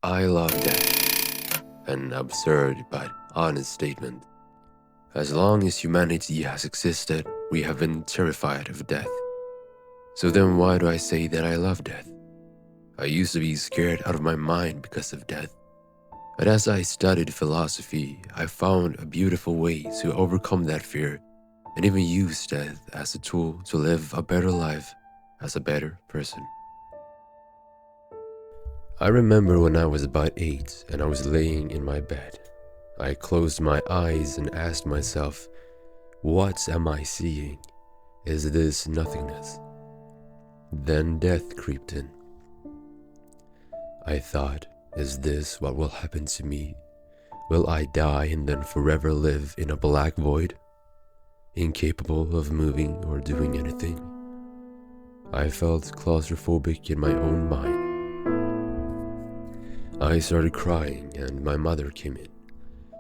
I love death. An absurd but honest statement. As long as humanity has existed, we have been terrified of death. So then why do I say that I love death? I used to be scared out of my mind because of death. But as I studied philosophy, I found a beautiful way to overcome that fear and even use death as a tool to live a better life as a better person. I remember when I was about 8 and I was laying in my bed. I closed my eyes and asked myself, what am I seeing? Is this nothingness? Then death creeped in. I thought, is this what will happen to me? Will I die and then forever live in a black void? Incapable of moving or doing anything? I felt claustrophobic in my own mind. I started crying and my mother came in.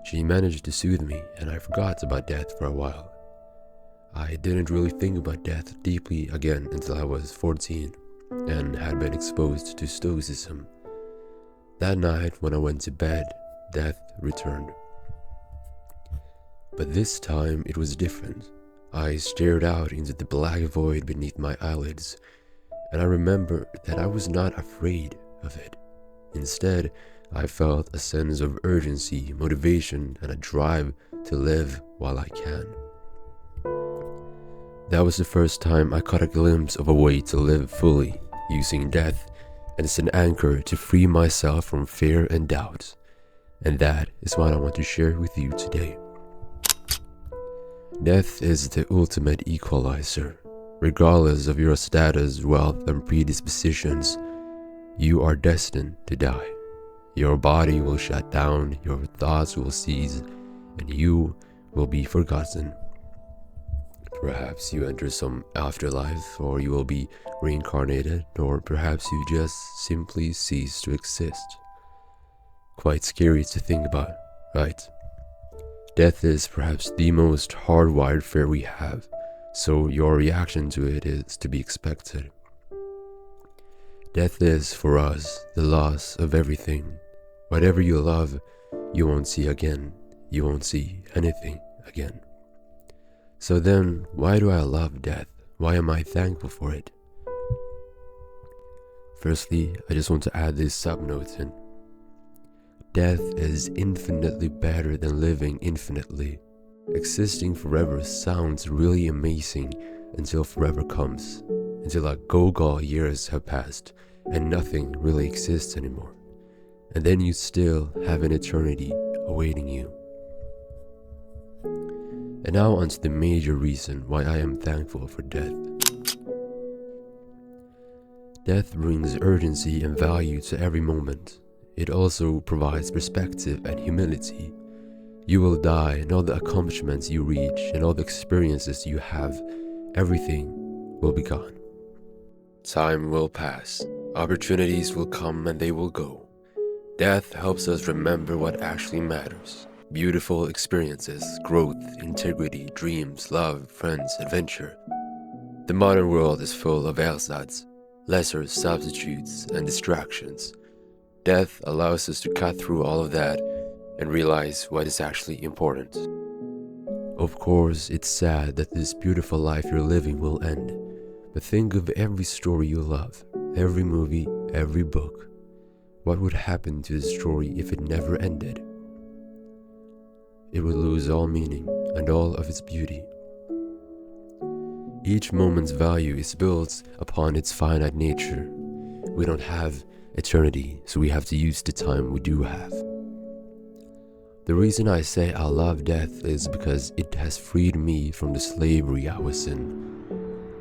She managed to soothe me and I forgot about death for a while. I didn't really think about death deeply again until I was 14 and had been exposed to Stoicism. That night when I went to bed, death returned. But this time it was different. I stared out into the black void beneath my eyelids, and I remember that I was not afraid of it. Instead, I felt a sense of urgency, motivation, and a drive to live while I can. That was the first time I caught a glimpse of a way to live fully, using death as an anchor to free myself from fear and doubt. And that is what I want to share with you today. Death is the ultimate equalizer. Regardless of your status, wealth, and predispositions, you are destined to die. Your body will shut down, your thoughts will cease, and you will be forgotten. Perhaps you enter some afterlife, or you will be reincarnated, or perhaps you just simply cease to exist. Quite scary to think about, right? Death is perhaps the most hardwired fear we have, so your reaction to it is to be expected. Death is, for us, the loss of everything. Whatever you love, you won't see again. You won't see anything again. So then, why do I love death? Why am I thankful for it? Firstly, I just want to add this subnote in. Death is infinitely better than living infinitely. Existing forever sounds really amazing until forever comes, until a go-go years have passed and nothing really exists anymore. And then you still have an eternity awaiting you. And now onto the major reason why I am thankful for death. Death brings urgency and value to every moment. It also provides perspective and humility. You will die, and all the accomplishments you reach and all the experiences you have, everything will be gone. Time will pass. Opportunities will come and they will go. Death helps us remember what actually matters. Beautiful experiences, growth, integrity, dreams, love, friends, adventure. The modern world is full of ersatz, lesser substitutes, and distractions. Death allows us to cut through all of that and realize what is actually important. Of course, it's sad that this beautiful life you're living will end, but think of every story you love, every movie, every book. What would happen to the story if it never ended? It would lose all meaning and all of its beauty. Each moment's value is built upon its finite nature. We don't have eternity, so we have to use the time we do have. The reason I say I love death is because it has freed me from the slavery I was in,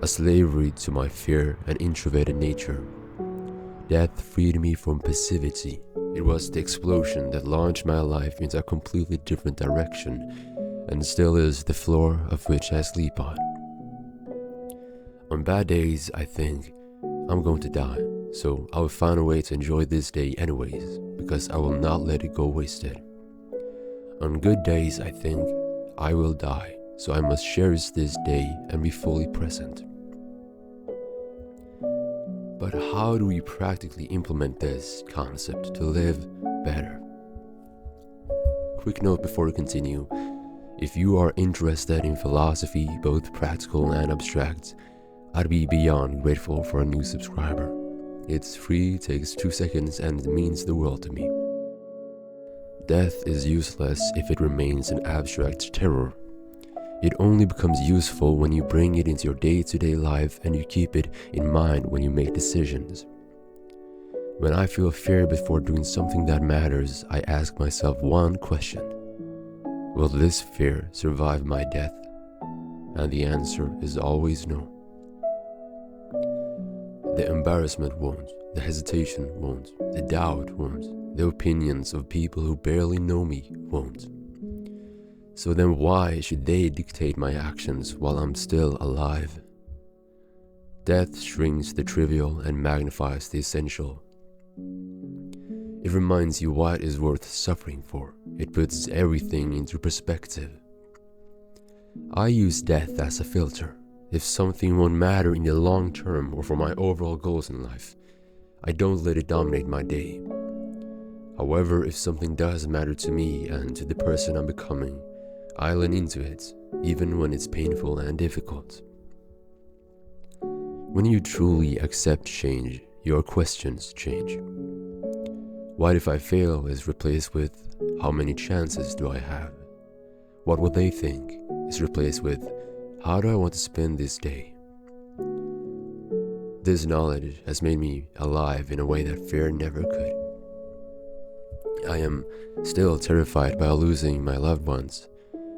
a slavery to my fear and introverted nature. Death freed me from passivity. It was the explosion that launched my life into a completely different direction, and still is the floor of which I sleep on. On bad days, I think, I'm going to die, so I will find a way to enjoy this day anyways, because I will not let it go wasted. On good days, I think, I will die, so I must cherish this day and be fully present. But how do we practically implement this concept to live better? Quick note before we continue. If you are interested in philosophy, both practical and abstract, I'd be beyond grateful for a new subscriber. It's free, takes 2 seconds, and it means the world to me. Death is useless if it remains an abstract terror. It only becomes useful when you bring it into your day-to-day life and you keep it in mind when you make decisions. When I feel fear before doing something that matters, I ask myself one question: will this fear survive my death? And the answer is always no. The embarrassment won't, the hesitation won't, the doubt won't, the opinions of people who barely know me won't. So then why should they dictate my actions while I'm still alive? Death shrinks the trivial and magnifies the essential. It reminds you what is worth suffering for. It puts everything into perspective. I use death as a filter. If something won't matter in the long term or for my overall goals in life, I don't let it dominate my day. However, if something does matter to me and to the person I'm becoming, I lean into it, even when it's painful and difficult. When you truly accept change, your questions change. What if I fail is replaced with, how many chances do I have? What will they think is replaced with, how do I want to spend this day? This knowledge has made me alive in a way that fear never could. I am still terrified by losing my loved ones,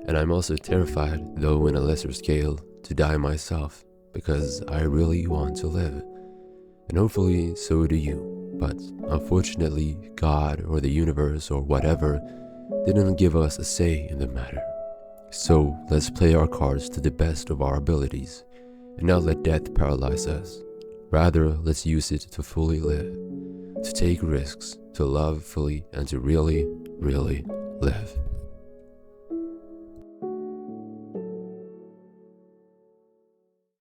and I'm also terrified, though in a lesser scale, to die myself, because I really want to live. And hopefully so do you, but unfortunately God or the universe or whatever didn't give us a say in the matter. So let's play our cards to the best of our abilities, and not let death paralyze us. Rather, let's use it to fully live, to take risks, to love fully, and to really, really live.